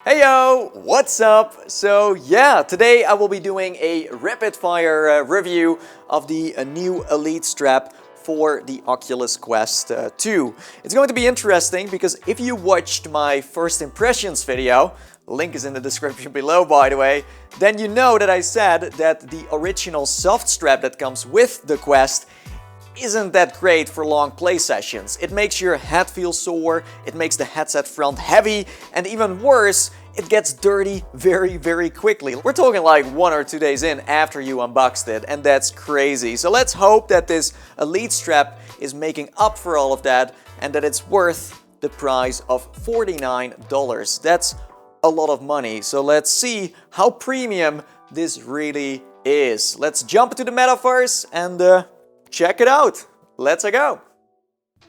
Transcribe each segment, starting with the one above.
Hey yo, what's up? So yeah, today I will be doing a rapid fire review of the new Elite strap for the Oculus Quest 2. It's going to be interesting because if you watched my first impressions video, link is in the description below by the way, then you know that I said that the original soft strap that comes with the Quest isn't that great for long play sessions. It makes your head feel sore, it makes the headset front heavy, and even worse, it gets dirty very quickly. We're talking like 1 or 2 days in after you unboxed it, and that's crazy. So let's hope that this Elite strap is making up for all of that and that it's worth the price of $49. That's a lot of money. So let's see how premium this really is. Let's jump into the metaverse and check it out. Let's go.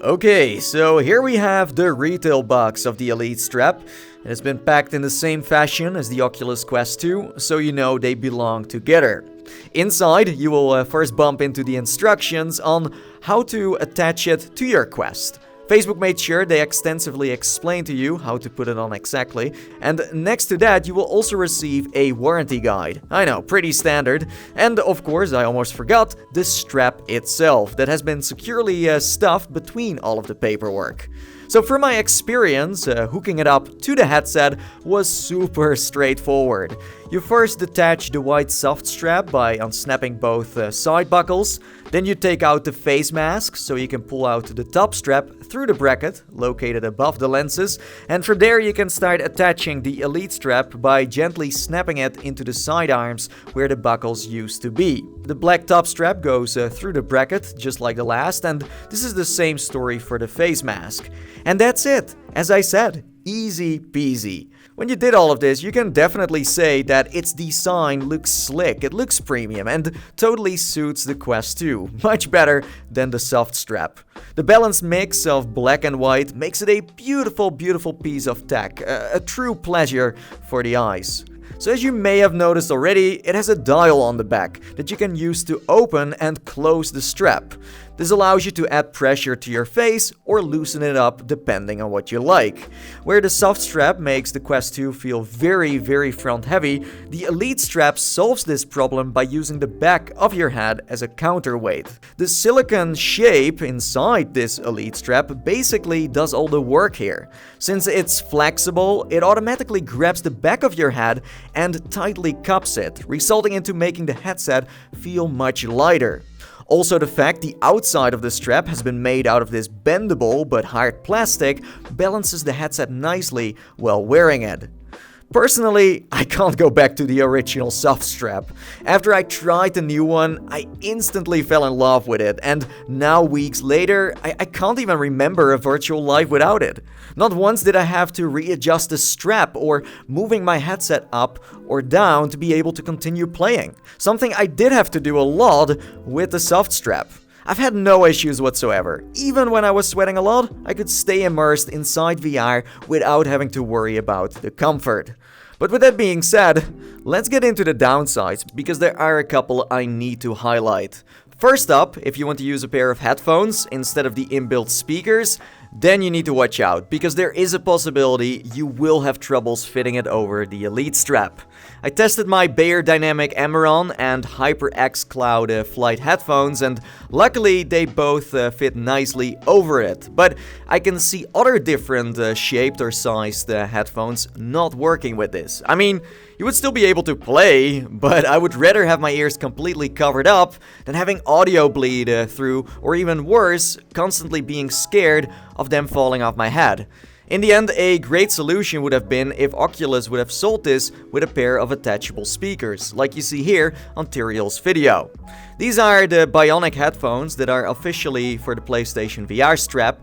Okay, so here we have the retail box of the Elite strap. It has been packed in the same fashion as the Oculus Quest 2, so you know they belong together. Inside, you will first bump into the instructions on how to attach it to your Quest. Facebook made sure they extensively explain to you how to put it on exactly, and next to that you will also receive a warranty guide. I know, pretty standard. And of course, I almost forgot, the strap itself that has been securely stuffed between all of the paperwork. So from my experience, hooking it up to the headset was super straightforward. You first detach the white soft strap by unsnapping both side buckles. Then you take out the face mask so you can pull out the top strap through the bracket located above the lenses. And from there you can start attaching the Elite strap by gently snapping it into the side arms where the buckles used to be. The black top strap goes through the bracket just like the last, and this is the same story for the face mask. And that's it. As I said, easy peasy. When you did all of this, you can definitely say that its design looks slick, it looks premium, and totally suits the Quest 2, much better than the soft strap. The balanced mix of black and white makes it a beautiful piece of tech, a true pleasure for the eyes. So as you may have noticed already, it has a dial on the back that you can use to open and close the strap. This allows you to add pressure to your face or loosen it up depending on what you like. Where the soft strap makes the Quest 2 feel very front heavy, the Elite strap solves this problem by using the back of your head as a counterweight. The silicone shape inside this Elite strap basically does all the work here. Since it's flexible, it automatically grabs the back of your head and tightly cups it, resulting into making the headset feel much lighter. Also, the fact the outside of the strap has been made out of this bendable but hard plastic balances the headset nicely while wearing it. Personally, I can't go back to the original soft strap. After I tried the new one, I instantly fell in love with it, and now weeks later, I can't even remember a virtual life without it. Not once did I have to readjust the strap or moving my headset up or down to be able to continue playing. Something I did have to do a lot with the soft strap. I've had no issues whatsoever. Even when I was sweating a lot, I could stay immersed inside VR without having to worry about the comfort. But with that being said, let's get into the downsides, because there are a couple I need to highlight. First up, if you want to use a pair of headphones instead of the inbuilt speakers, then you need to watch out, because there is a possibility you will have troubles fitting it over the Elite strap. I tested my Bayer Dynamic Amaron and HyperX Cloud Flight headphones, and luckily they both fit nicely over it. But I can see other different shaped or sized headphones not working with this. I mean, you would still be able to play, but I would rather have my ears completely covered up than having audio bleed through, or even worse, constantly being scared of them falling off my head. In the end, a great solution would have been if Oculus would have sold this with a pair of attachable speakers, like you see here on Tyriel's video. These are the bionic headphones that are officially for the PlayStation VR strap,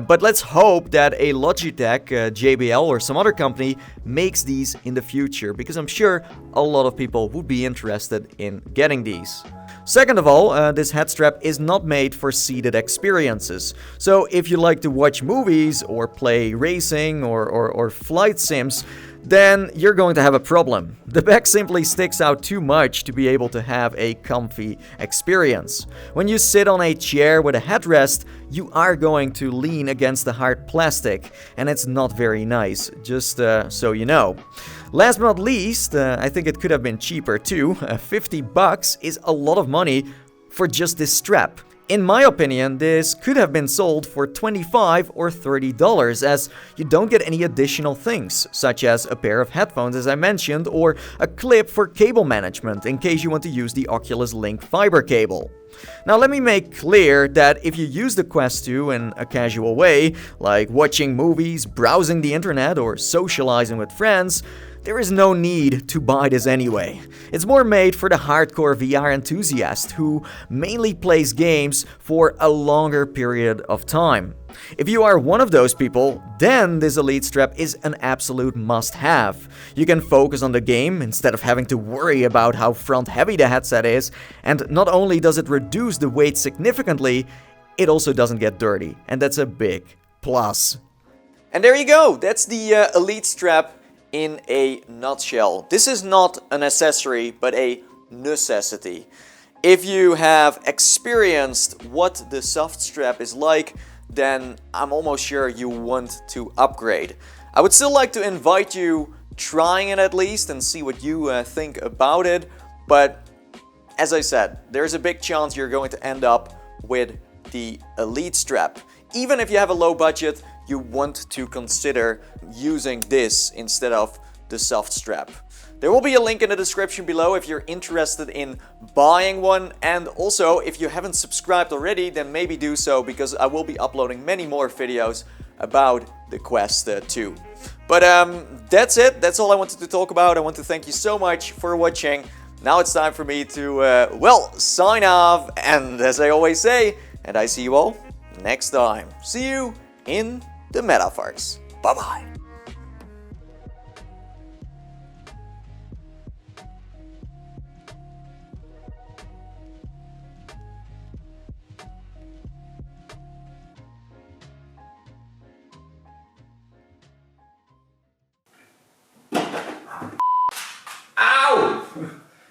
but let's hope that a Logitech, JBL or some other company makes these in the future, because I'm sure a lot of people would be interested in getting these. Second of all, this head strap is not made for seated experiences. So if you like to watch movies or play racing or flight sims, then you're going to have a problem. The back simply sticks out too much to be able to have a comfy experience. When you sit on a chair with a headrest, you are going to lean against the hard plastic, and it's not very nice, just so you know. Last but not least, I think it could have been cheaper too. $50 is a lot of money for just this strap. In my opinion, this could have been sold for $25 or $30, as you don't get any additional things, such as a pair of headphones as I mentioned, or a clip for cable management in case you want to use the Oculus Link fiber cable. Now let me make clear that if you use the Quest 2 in a casual way, like watching movies, browsing the internet, or socializing with friends, there is no need to buy this anyway. It's more made for the hardcore VR enthusiast who mainly plays games for a longer period of time. If you are one of those people, then this Elite strap is an absolute must-have. You can focus on the game instead of having to worry about how front-heavy the headset is, and not only does it reduce the weight significantly, it also doesn't get dirty, and that's a big plus. And there you go, that's the Elite strap in a nutshell. This is not an accessory, but a necessity. If you have experienced what the soft strap is like, then I'm almost sure you want to upgrade. I would still like to invite you trying it at least and see what you think about it, but as I said, there's a big chance you're going to end up with the Elite strap. Even if you have a low budget, you want to consider using this instead of the soft strap. There will be a link in the description below if you're interested in buying one, and also if you haven't subscribed already, then maybe do so, because I will be uploading many more videos about the Quest 2. But that's it, that's all I wanted to talk about. I want to thank you so much for watching. Now it's time for me to, well, sign off, and as I always say, and I see you all next time. See you in the metaverse. Bye-bye.